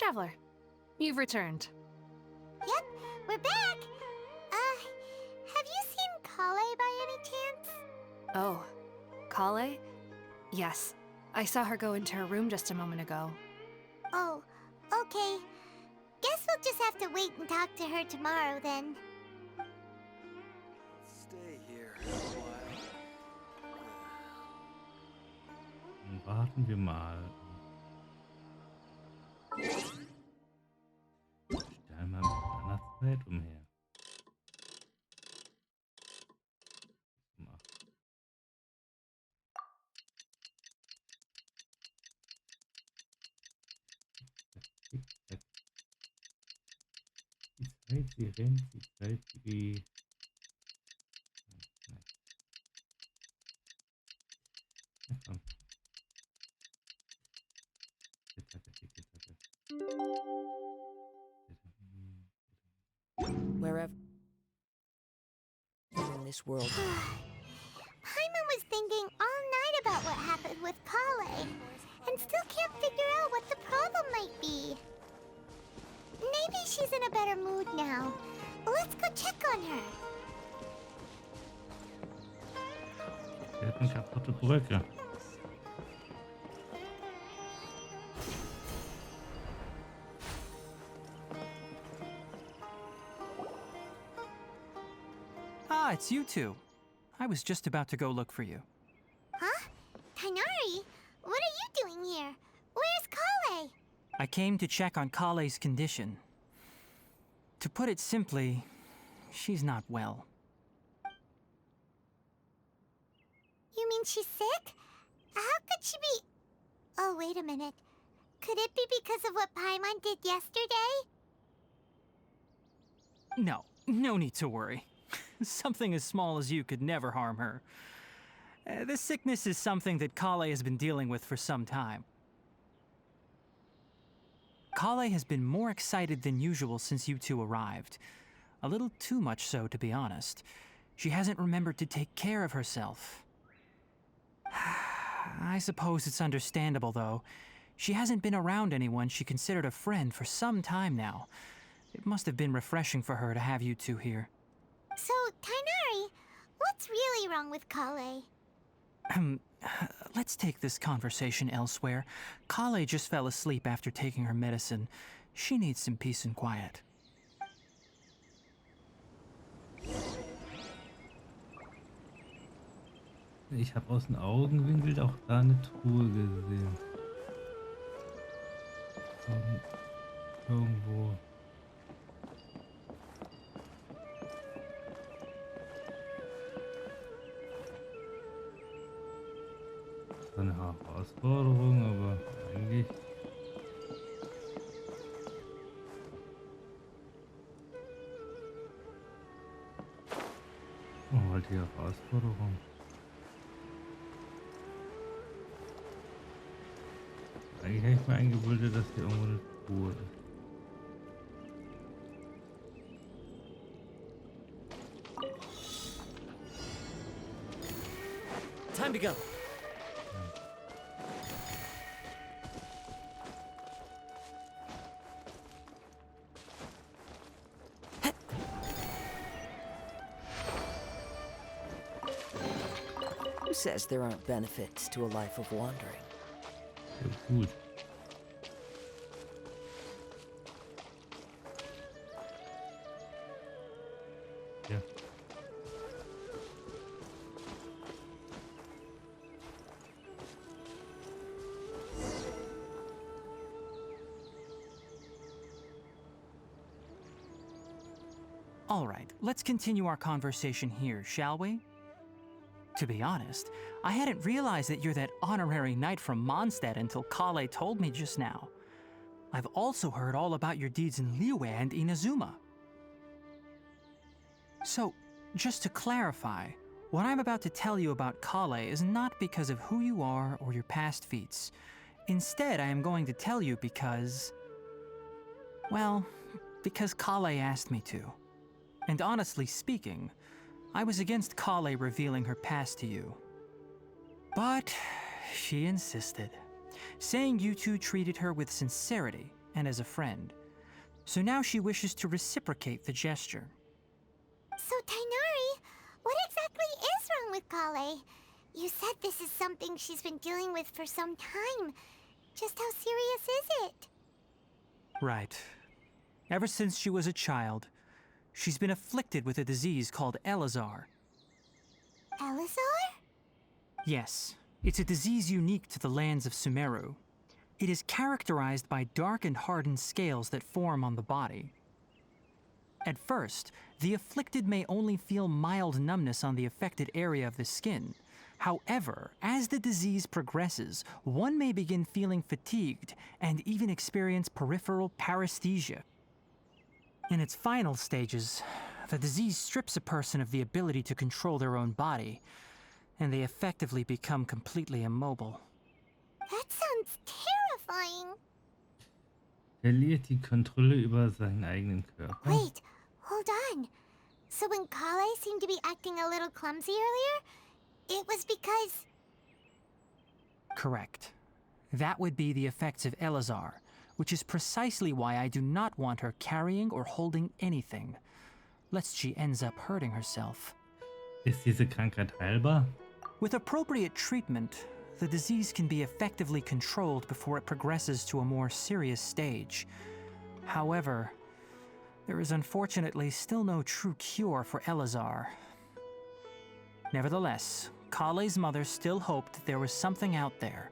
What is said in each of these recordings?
traveler. You've returned. Yep, we're back. Have you seen Colleis by any chance? Oh, Colleis? Yes. I saw her go into her room just a moment ago. Oh, okay. Guess we'll just have to wait and talk to her tomorrow then. Stay here a while. Dann warten wir mal. Stellen wir mit einer Zeit umher. Die Zeit, sie rennt, die Zeit, wie... Na komm. Wherever in this world. Paimon was thinking all night about what happened with Colleis, and still can't figure out what the problem might be. Maybe she's in a better mood now. Let's go check on her. Sie hat eine kaputte Brücke. Ah, it's you two. I was just about to go look for you. Huh? Tighnari? What are you doing here? Where's Colleis? I came to check on Colleis' condition. To put it simply, she's not well. You mean she's sick? How could she be... Oh, wait a minute. Could it be because of what Paimon did yesterday? No need to worry. Something as small as you could never harm her. This sickness is something that Colleis has been dealing with for some time. Colleis has been more excited than usual since you two arrived. A little too much so, to be honest. She hasn't remembered to take care of herself. I suppose it's understandable, though. She hasn't been around anyone she considered a friend for some time now. It must have been refreshing for her to have you two here. So, Tighnari, what's really wrong with Colleis? Let's take this conversation elsewhere. Colleis just fell asleep after taking her medicine. She needs some peace and quiet. Ich habe aus dem Augenwinkel auch da eine Truhe gesehen. Irgendwo. Das war eine Herausforderung, aber eigentlich... Oh, halt die Herausforderung. Eigentlich hätte ich mir eingebildet, dass hier irgendwo eine Truhe ist. Time to go. Who says there aren't benefits to a life of wandering? Ja, gut. Ja. All right, let's continue our conversation here, shall we? To be honest, I hadn't realized that you're that honorary knight from Mondstadt until Colleis told me just now. I've also heard all about your deeds in Liyue and Inazuma. So, just to clarify, what I'm about to tell you about Colleis is not because of who you are or your past feats. Instead, I am going to tell you because... well, because Colleis asked me to. And honestly speaking, I was against Colleis revealing her past to you. But she insisted, saying you two treated her with sincerity and as a friend. So now she wishes to reciprocate the gesture. So, Tainari, what exactly is wrong with Colleis? You said this is something she's been dealing with for some time. Just how serious is it? Right. Ever since she was a child, she's been afflicted with a disease called Elazar. Elazar? Yes, it's a disease unique to the lands of Sumeru. It is characterized by dark and hardened scales that form on the body. At first, the afflicted may only feel mild numbness on the affected area of the skin. However, as the disease progresses, one may begin feeling fatigued and even experience peripheral paresthesia. In its final stages, the disease strips a person of the ability to control their own body, and they effectively become completely immobile. That sounds terrifying. Verliert die Kontrolle über seinen eigenen Körper. Wait, hold on. So when Colleis seemed to be acting a little clumsy earlier, it was because... Correct. That would be the effects of Elazar, which is precisely why I do not want her carrying or holding anything, lest she ends up hurting herself. Ist diese Krankheit heilbar? With appropriate treatment, the disease can be effectively controlled before it progresses to a more serious stage. However, there is unfortunately still no true cure for Elazar. Nevertheless, Colleis' mother still hoped that there was something out there.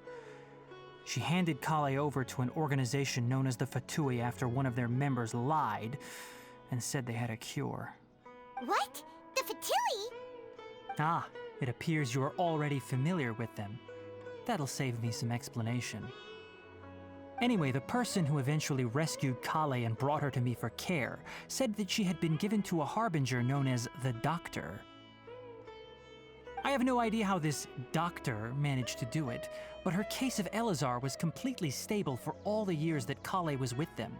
She handed Colleis over to an organization known as the Fatui after one of their members lied and said they had a cure. What? The Fatui? Ah, it appears you are already familiar with them. That'll save me some explanation. Anyway, the person who eventually rescued Colleis and brought her to me for care said that she had been given to a harbinger known as the Doctor. I have no idea how this doctor managed to do it, but her case of Elazar was completely stable for all the years that Colleis was with them.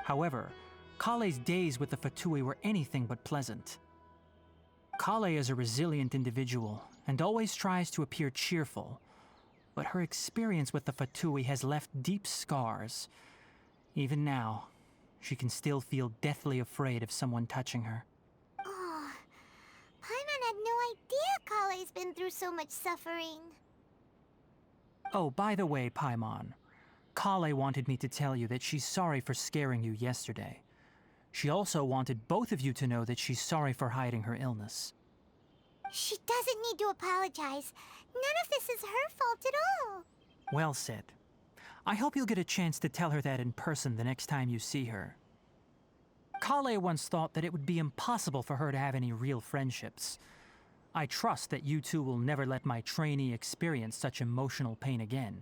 However, Colleis' days with the Fatui were anything but pleasant. Colleis is a resilient individual and always tries to appear cheerful, but her experience with the Fatui has left deep scars. Even now, she can still feel deathly afraid of someone touching her. Oh, Paimon had no idea Colleis been through so much suffering. Oh, by the way, Paimon, Colleis wanted me to tell you that she's sorry for scaring you yesterday. She also wanted both of you to know that she's sorry for hiding her illness. She doesn't need to apologize. None of this is her fault at all. Well said. I hope you'll get a chance to tell her that in person the next time you see her. Colleis once thought that it would be impossible for her to have any real friendships. I trust that you two will never let my trainee experience such emotional pain again.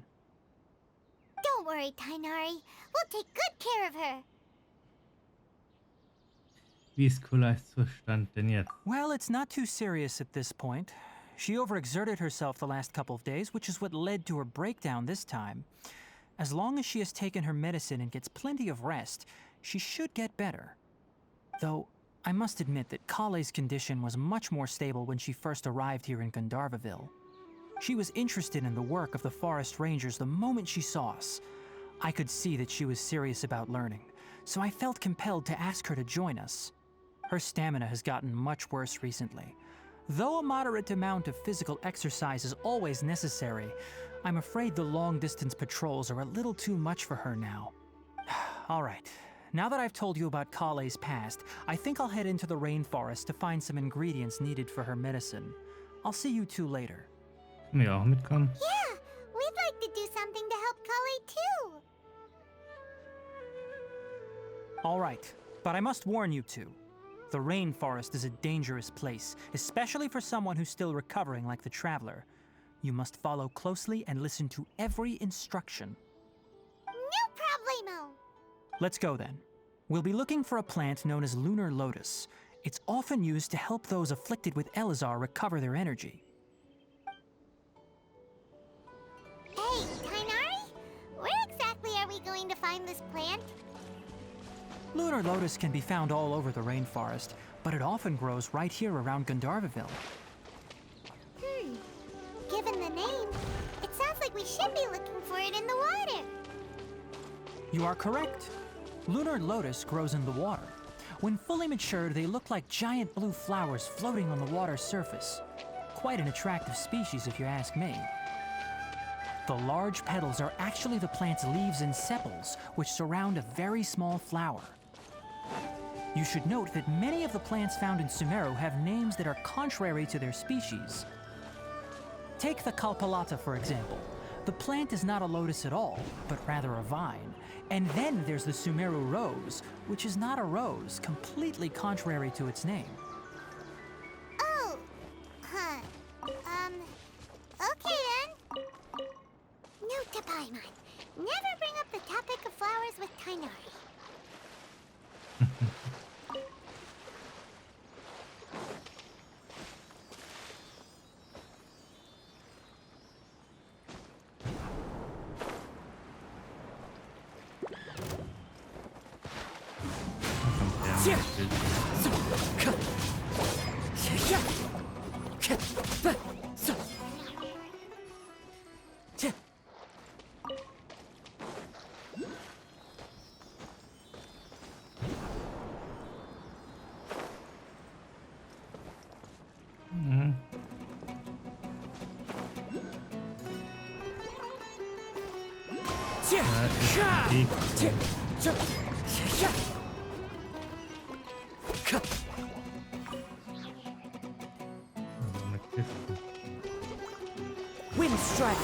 Don't worry, Tainari. We'll take good care of her. Wie ist Colleis Zustand denn jetzt? Well, it's not too serious at this point. She overexerted herself the last couple of days, which is what led to her breakdown this time. As long as she has taken her medicine and gets plenty of rest, she should get better. Though, I must admit that Colleis' condition was much more stable when she first arrived here in Gandharvaville. She was interested in the work of the forest rangers the moment she saw us. I could see that she was serious about learning, so I felt compelled to ask her to join us. Her stamina has gotten much worse recently. Though a moderate amount of physical exercise is always necessary, I'm afraid the long-distance patrols are a little too much for her now. All right, now that I've told you about Colleis' past, I think I'll head into the rainforest to find some ingredients needed for her medicine. I'll see you two later. Können wir auch mitkommen? Yeah, we'd like to do something to help Colleis too. All right, but I must warn you two. The rainforest is a dangerous place, especially for someone who's still recovering like the traveler. You must follow closely and listen to every instruction. No problemo. Let's go then. We'll be looking for a plant known as lunar lotus. It's often used to help those afflicted with Elazar recover their energy. Hey, Tainari, where exactly are we going to find this plant? Lunar lotus can be found all over the rainforest, but it often grows right here around Gandharvaville. Given the name, it sounds like we should be looking for it in the water. You are correct. Lunar lotus grows in the water. When fully matured, they look like giant blue flowers floating on the water's surface. Quite an attractive species, if you ask me. The large petals are actually the plant's leaves and sepals, which surround a very small flower. You should note that many of the plants found in Sumeru have names that are contrary to their species. Take the Kalpalata, for example. The plant is not a lotus at all, but rather a vine. And then there's the Sumeru rose, which is not a rose, completely contrary to its name. Oh, huh. Okay then. Note to Paimon. Never bring up the topic of flowers with Tainari. Wind strike.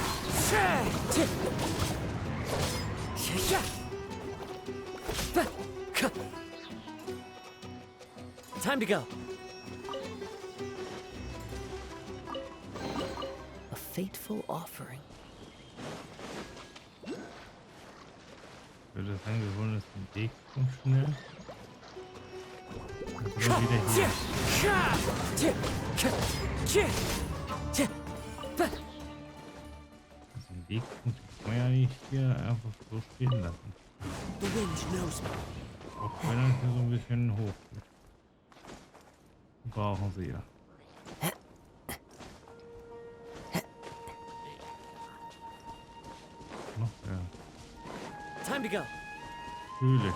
Time to go. A fateful offering. Ich würde sagen, wir wollen das den Weg so schnell. Dann sind wir wieder hier. Also den Wegpunkt kann man ja nicht hier einfach so stehen lassen. The wind knows me. Auch wenn er hier so ein bisschen hoch geht. Brauchen sie ja. Noch ja. Time to go. Höhle.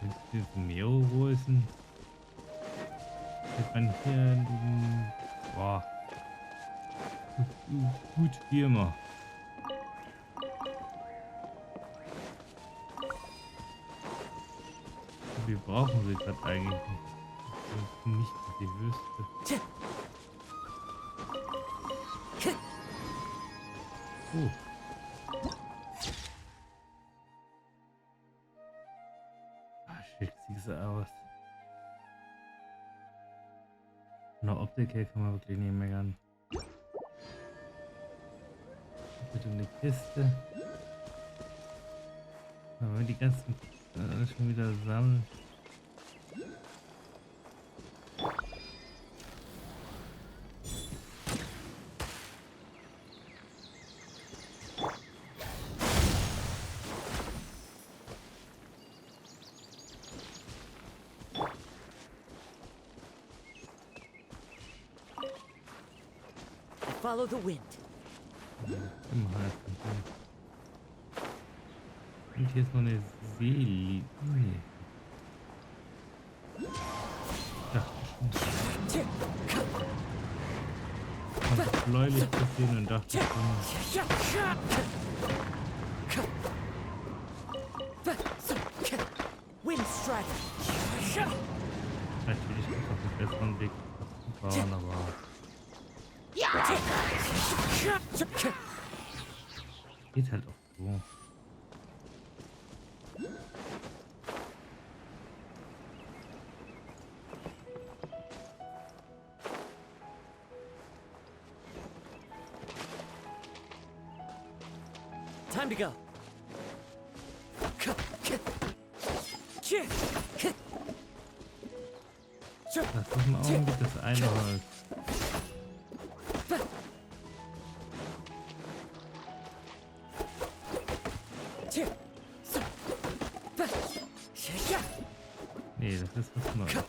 Jetzt diese Meerrosen. Sieht man hier boah. Gut wie immer. Wir brauchen sie gerade eigentlich nicht, dass ich wüsste. Schick sieht sie aus. Von der Optik her kann man wirklich nicht meckern. Bitte eine Kiste. Wenn wir die ganzen schon wieder sammeln. Follow the wind. Und hier ist noch eine Seele. Nee. Ich habe bläulich gesehen und dachte Windstrike. natürlich gibt es auch einen besseren Weg zu fahren, aber geht halt auch so. Time to go. Das ist im Augenblick das eine Holz. Nee, das ist was Neues.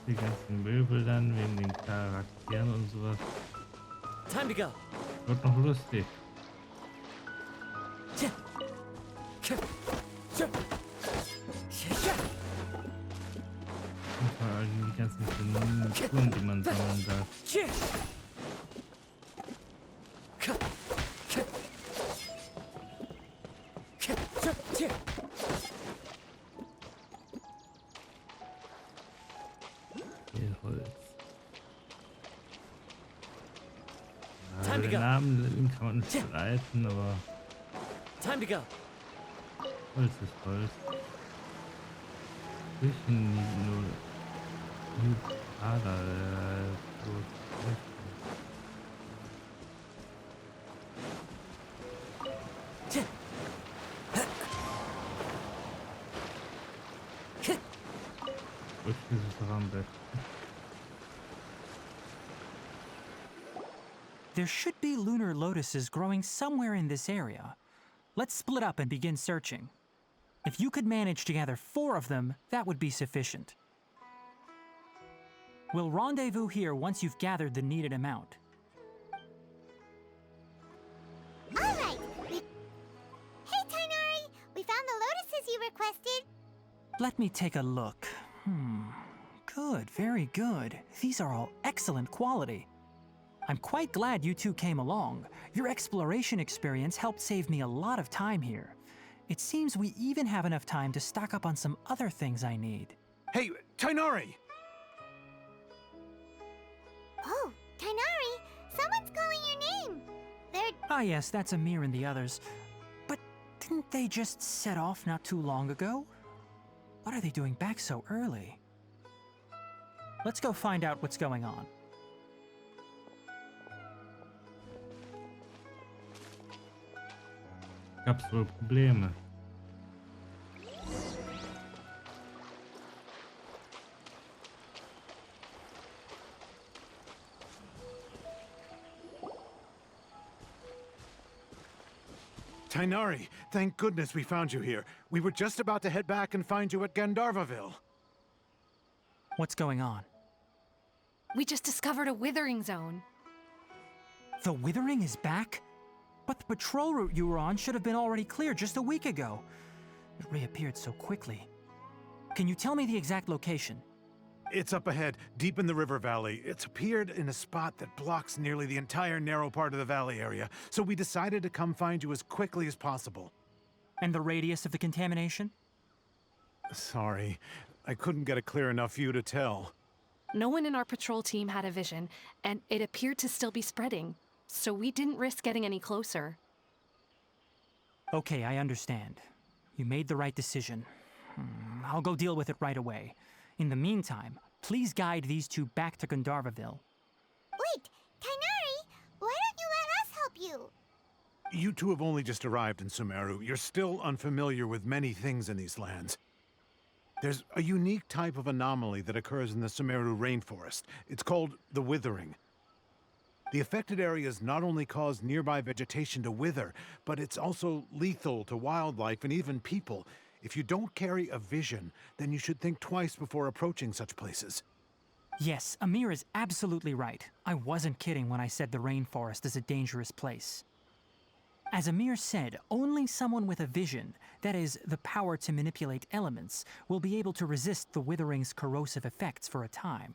Die ganzen Möbel dann wegen den Charakteren und sowas. Time to go. Wird noch lustig. Und vor allem die ganzen Figuren, die man sammeln darf. Viel Holz. Ja, den Namen kann man nicht streiten, aber Time to go. Holz ist Holz. Zwischen nur Ader, so. Ist es doch am besten. There should be lunar lotuses growing somewhere in this area. Let's split up and begin searching. If you could manage to gather 4 of them, that would be sufficient. We'll rendezvous here once you've gathered the needed amount. All right. Hey, Tainari! We found the lotuses you requested. Let me take a look. Good, very good. These are all excellent quality. I'm quite glad you two came along. Your exploration experience helped save me a lot of time here. It seems we even have enough time to stock up on some other things I need. Hey, Tainari! Oh, Tainari! Someone's calling your name. They're... Ah yes, that's Amir and the others. But didn't they just set off not too long ago? What are they doing back so early? Let's go find out what's going on. Gab's wohl Probleme. Tainari, thank goodness we found you here. We were just about to head back and find you at Gandharvaville. What's going on? We just discovered a withering zone. The Withering is back? But the patrol route you were on should have been already clear just a week ago. It reappeared so quickly. Can you tell me the exact location? It's up ahead, deep in the river valley. It's appeared in a spot that blocks nearly the entire narrow part of the valley area, so we decided to come find you as quickly as possible. And the radius of the contamination? Sorry, I couldn't get a clear enough view to tell. No one in our patrol team had a vision, and it appeared to still be spreading. So we didn't risk getting any closer. Okay, I understand. You made the right decision. I'll go deal with it right away. In the meantime, please guide these two back to Gandharvaville. Wait, Tainari! Why don't you let us help you? You two have only just arrived in Sumeru. You're still unfamiliar with many things in these lands. There's a unique type of anomaly that occurs in the Sumeru rainforest. It's called the Withering. The affected areas not only cause nearby vegetation to wither, but it's also lethal to wildlife and even people. If you don't carry a vision, then you should think twice before approaching such places. Yes, Amir is absolutely right. I wasn't kidding when I said the rainforest is a dangerous place. As Amir said, only someone with a vision, that is, the power to manipulate elements, will be able to resist the withering's corrosive effects for a time.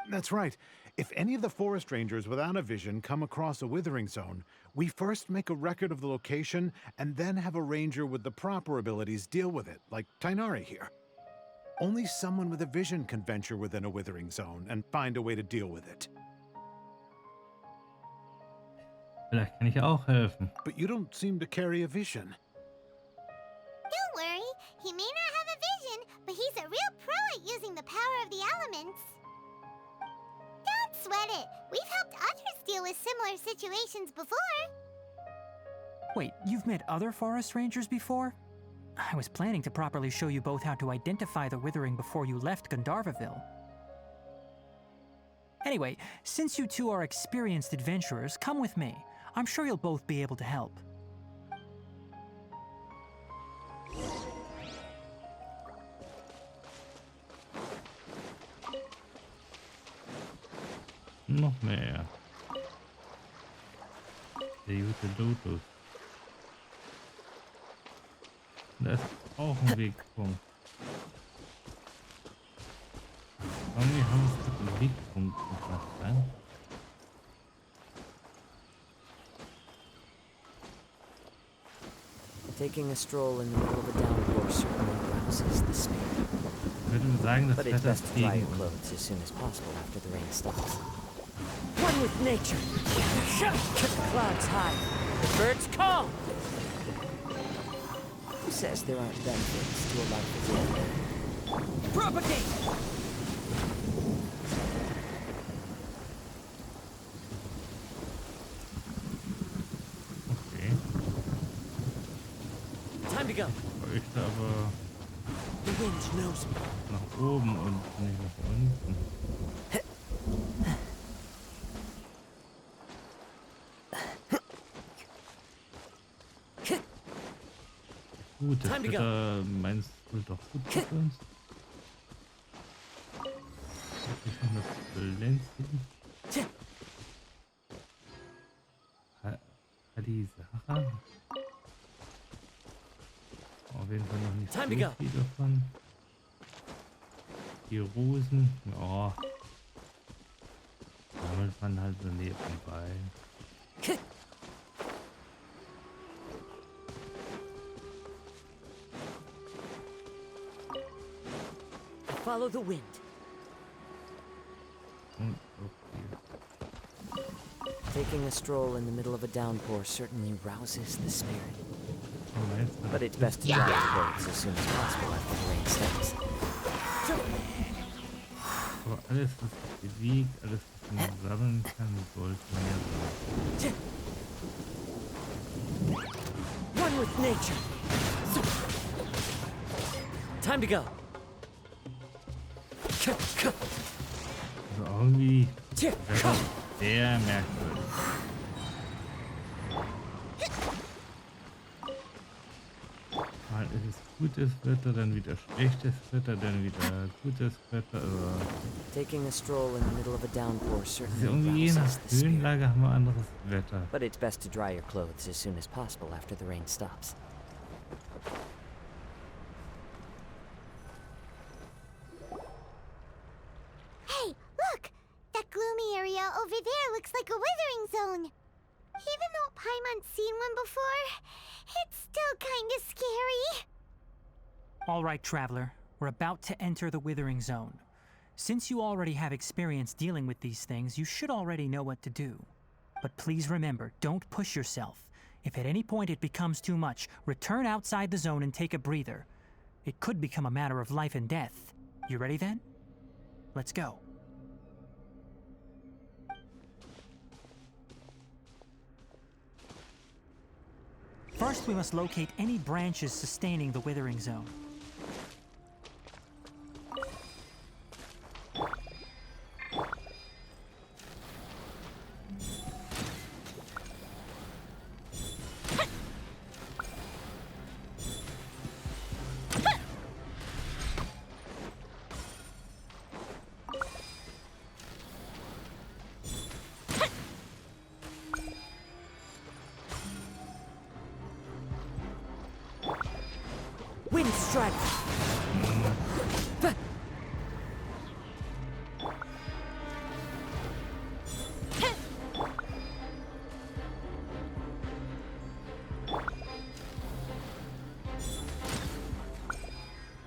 That's right. If any of the forest rangers without a vision come across a withering zone, we first make a record of the location and then have a ranger with the proper abilities deal with it, like Tainari here. Only someone with a vision can venture within a withering zone and find a way to deal with it. Vielleicht kann ich auch helfen. But you don't seem to carry a vision. Don't worry, he may not have a vision, but he's a real pro at using the power of the elements. Don't sweat it. We've helped others deal with similar situations before. Wait, you've met other forest rangers before? I was planning to properly show you both how to identify the withering before you left Gandharvaville. Anyway, since you two are experienced adventurers, come with me. I'm sure you'll both be able to help. Noch mehr. Der gute Lotus. Da ist auch ein Wegpunkt. Irgendwie haben wir es mit dem Wegpunkt gemacht, ne? Taking a stroll in the middle of a downpour certainly rouses the spirit. Ich würde sagen, das But it's Wetter best ist to dry gegen your uns. clothes as soon as possible after the rain stops. One with nature. The clouds high. The birds call. Who says there aren't benefits to a life of propagate! Okay. Time to go. Ich da aber The wind knows me. nach oben und nicht nach unten. Gut, das Time to go. Wetter meinst du doch gut für uns? Ich noch das Glänzen. Die Sache. Auf jeden Fall noch nicht so Time to go. viel davon. Die Rosen, ja. Sammelt man halt so nebenbei. Follow the wind. Und okay. Taking a stroll in the middle of a downpour certainly rouses the spirit. Moment, But it's best to dry your clothes as soon as possible after the rain stops. aber alles, was sich bewegt, alles, was man sammeln kann, sollte man ja sammeln. One with nature. Time to go. Also irgendwie Wetter sehr merkwürdig. Mal ist es gutes Wetter, dann wieder schlechtes Wetter, dann wieder gutes Wetter. Also Taking a stroll in the middle of a downpour ist ja certainly irgendwie je nach rouses the spirit. Höhenlage haben wir anderes Wetter. But it's best to dry your clothes as soon as possible after the rain stops. Hey, look! That gloomy area over there looks like a withering zone. Even though Paimon's seen one before, it's still kinda scary. All right, traveler. We're about to enter the withering zone. Since you already have experience dealing with these things, you should already know what to do. But please remember, don't push yourself. If at any point it becomes too much, return outside the zone and take a breather. It could become a matter of life and death. You ready then? Let's go. First, we must locate any branches sustaining the withering zone. Wind strike.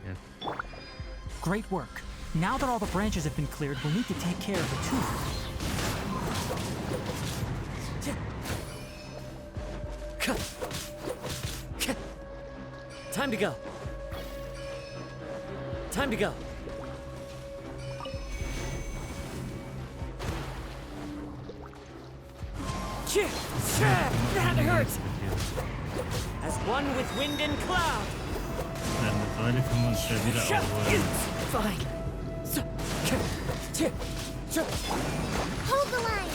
Yes. Great work. Now that all the branches have been cleared, we'll need to take care of the tooth. Time to go. Time to go. That hurts. As one with wind and cloud. Eine Säule können wir uns ja wieder aufholen. Fine. Hold the line.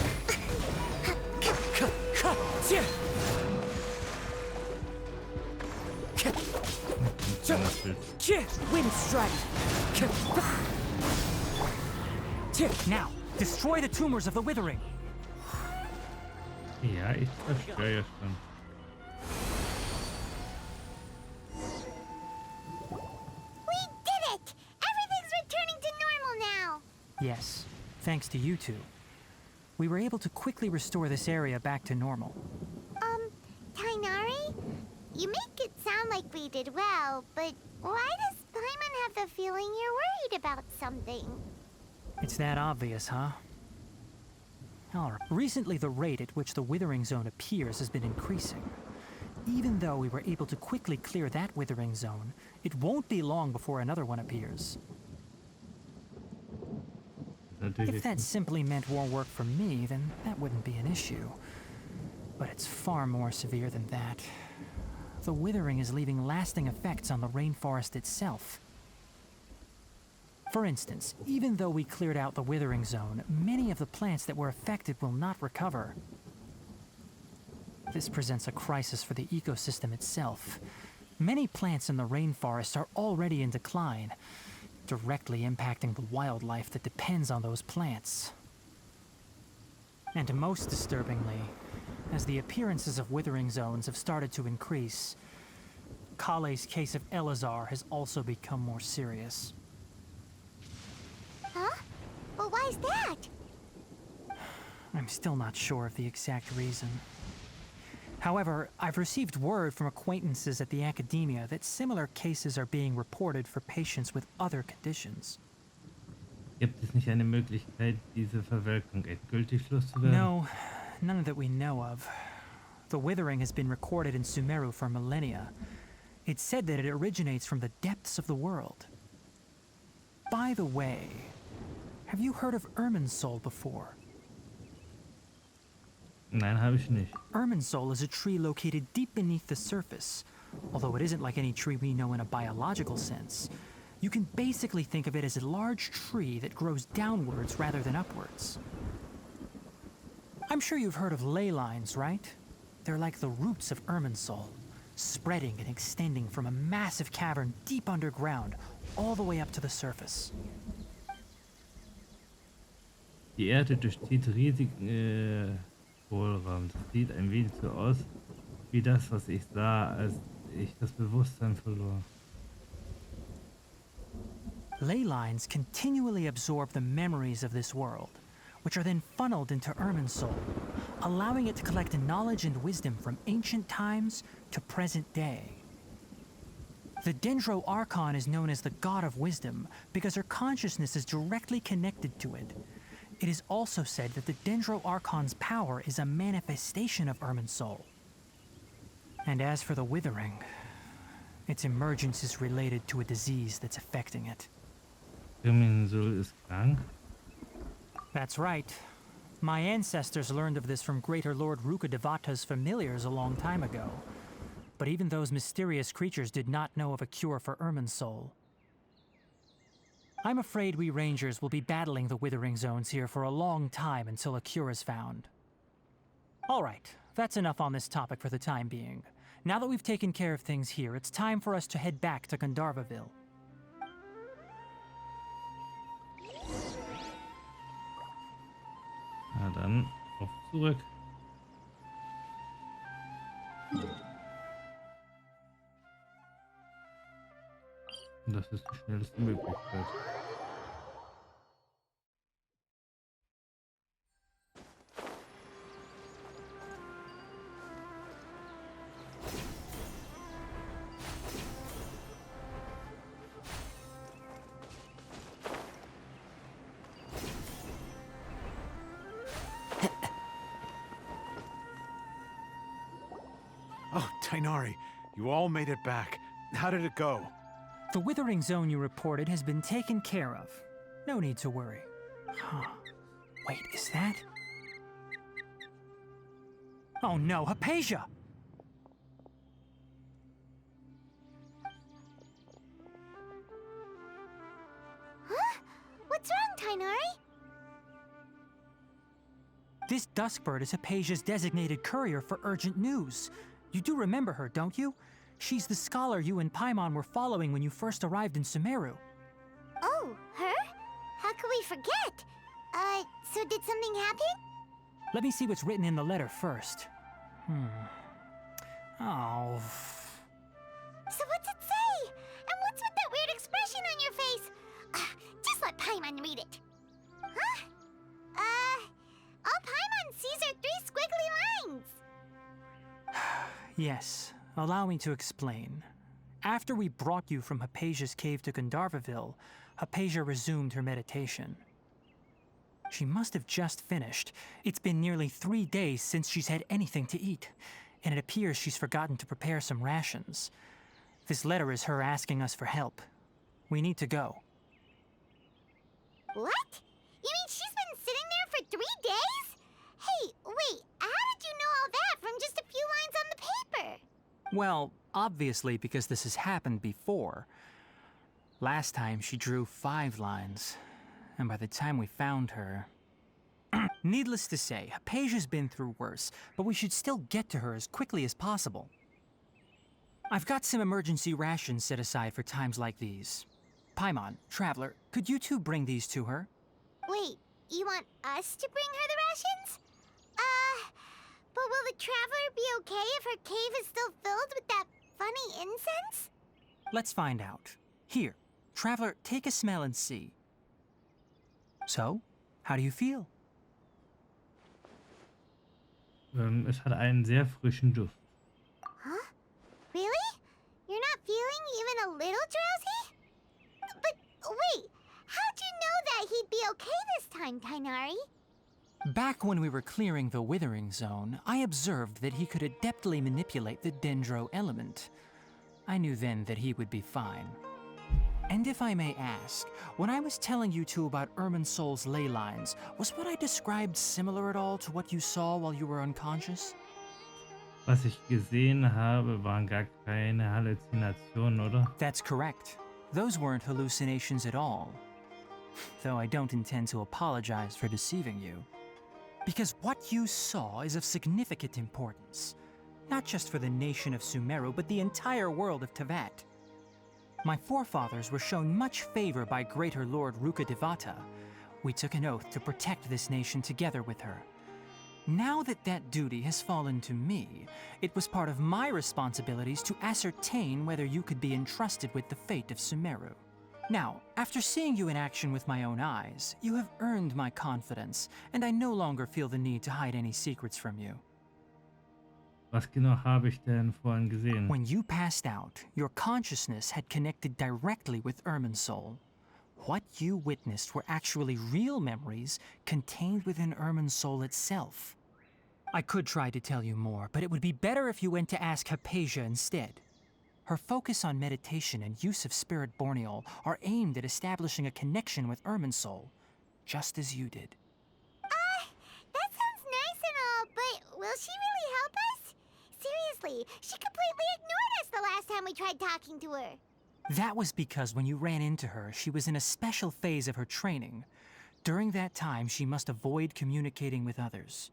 Wind strike. Now, Destroy the tumors of the withering. Ja, ich zerstöre ja schon. We did it! Everything's returning to normal now! Yes, thanks to you two. We were able to quickly restore this area back to normal. Tainari? You make it sound like we did well, but why does Paimon have the feeling you're worried about something? It's that obvious, huh? Alright. Recently, the rate at which the withering zone appears has been increasing. Even though we were able to quickly clear that withering zone, it won't be long before another one appears. If that simply meant more work for me, then that wouldn't be an issue. But it's far more severe than that. The withering is leaving lasting effects on the rainforest itself. For instance, even though we cleared out the withering zone, many of the plants that were affected will not recover. This presents a crisis for the ecosystem itself. Many plants in the rainforest are already in decline, directly impacting the wildlife that depends on those plants. And most disturbingly, as the appearances of withering zones have started to increase, Colleis' case of Elazar has also become more serious. Huh? Well, why's that? I'm still not sure of the exact reason. However, I've received word from acquaintances at the academia that similar cases are being reported for patients with other conditions. Gibt es nicht eine Möglichkeit, diese Verwelkung endgültig loszuwerden? No, none that we know of. The withering has been recorded in Sumeru for millennia. It's said that it originates from the depths of the world. By the way, have you heard of Irminsul before? Nein, habe ich nicht. Irminsul is a tree located deep beneath the surface, although it isn't like any tree we know in a biological sense. You can basically think of it as a large tree that grows downwards rather than upwards. I'm sure you've heard of ley lines, right? They're like the roots of Irminsul, spreading and extending from a massive cavern deep underground, all the way up to the surface. Die Erde durchzieht riesigen Hohlraum. Das sieht ein wenig so aus wie das, was ich sah, als ich das Bewusstsein verlor. Ley lines continually absorb the memories of this world, which are then funneled into Irminsul, allowing it to collect knowledge and wisdom from ancient times to present day. The Dendro Archon is known as the God of Wisdom because her consciousness is directly connected to it. It is also said that the Dendro Archon's power is a manifestation of Irminsul. And as for the withering, its emergence is related to a disease that's affecting it. Irminsul ist krank? That's right. My ancestors learned of this from Greater Lord Rukadevata's familiars a long time ago. But even those mysterious creatures did not know of a cure for Irminsul. I'm afraid we Rangers will be battling the withering zones here for a long time until a cure is found. All right, that's enough on this topic for the time being. Now that we've taken care of things here, it's time for us to head back to Gandharvaville. Na dann, auf zurück. Und das ist die schnellste Möglichkeit. Oh, Tainari, you all made it back. How did it go? The withering zone you reported has been taken care of. No need to worry. Huh. Wait, is that? Oh no, Hypatia! Huh? What's wrong, Tainari? This Duskbird is Hypatia's designated courier for urgent news. You do remember her, don't you? She's the scholar you and Paimon were following when you first arrived in Sumeru. Oh, her? How could we forget? So did something happen? Let me see what's written in the letter first. Oh. So what's it say? And what's with that weird expression on your face? Just let Paimon read it. Huh? All Paimon sees are 3 squiggly lines. Yes, allow me to explain. After we brought you from Hypatia's cave to Gandharvaville, Hypatia resumed her meditation. She must have just finished. It's been nearly 3 days since she's had anything to eat, and it appears she's forgotten to prepare some rations. This letter is her asking us for help. We need to go. What? You mean she's been sitting there for 3 days? Hey, wait, how did you know all that from just a few lines on the paper? Well, obviously because this has happened before. Last time she drew 5 lines, and by the time we found her... Needless to say, Hypatia's been through worse, but we should still get to her as quickly as possible. I've got some emergency rations set aside for times like these. Paimon, Traveler, could you two bring these to her? Wait, you want us to bring her the rations? But will the Traveler be okay if her cave is still filled with that funny incense? Let's find out. Here, Traveler, take a smell and see. So, how do you feel? Es hat einen sehr frischen Duft. Huh? Really? You're not feeling even a little drowsy? But wait, how'd you know that he'd be okay this time, Tainari? Back when we were clearing the Withering Zone, I observed that he could adeptly manipulate the Dendro element. I knew then that he would be fine. And if I may ask, when I was telling you two about Irminsol's ley lines, was what I described similar at all to what you saw while you were unconscious? Was ich gesehen habe, waren gar keine Halluzinationen, oder? That's correct. Those weren't hallucinations at all. Though I don't intend to apologize for deceiving you. Because what you saw is of significant importance. Not just for the nation of Sumeru, but the entire world of Teyvat. My forefathers were shown much favor by Greater Lord Rukkhadevata. We took an oath to protect this nation together with her. Now that that duty has fallen to me, it was part of my responsibilities to ascertain whether you could be entrusted with the fate of Sumeru. Now, after seeing you in action with my own eyes, you have earned my confidence, and I no longer feel the need to hide any secrets from you. Was genau habe ich denn vorhin gesehen? When you passed out, your consciousness had connected directly with Irminsol. What you witnessed were actually real memories contained within Irminsol itself. I could try to tell you more, but it would be better if you went to ask Hypatia instead. Her focus on meditation and use of Spirit Borneol are aimed at establishing a connection with Irminsol, just as you did. That sounds nice and all, but will she really help us? Seriously, she completely ignored us the last time we tried talking to her. That was because when you ran into her, she was in a special phase of her training. During that time, she must avoid communicating with others.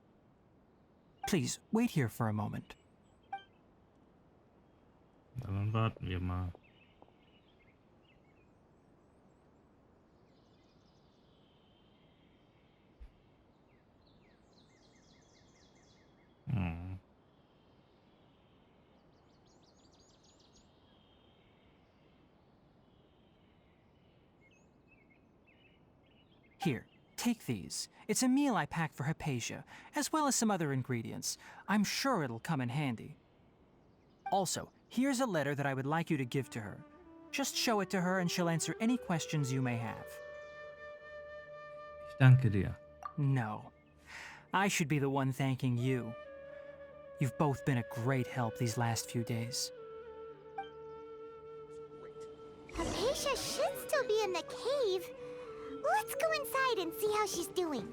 Please, wait here for a moment. Dann warten wir mal. Here, take these. It's a meal I packed for Hypatia, as well as some other ingredients. I'm sure it'll come in handy. Also, here's a letter that I would like you to give to her. Just show it to her and she'll answer any questions you may have. Ich danke dir. No. I should be the one thanking you. You've both been a great help these last few days. Hypatia should still be in the cave. Let's go inside and see how she's doing.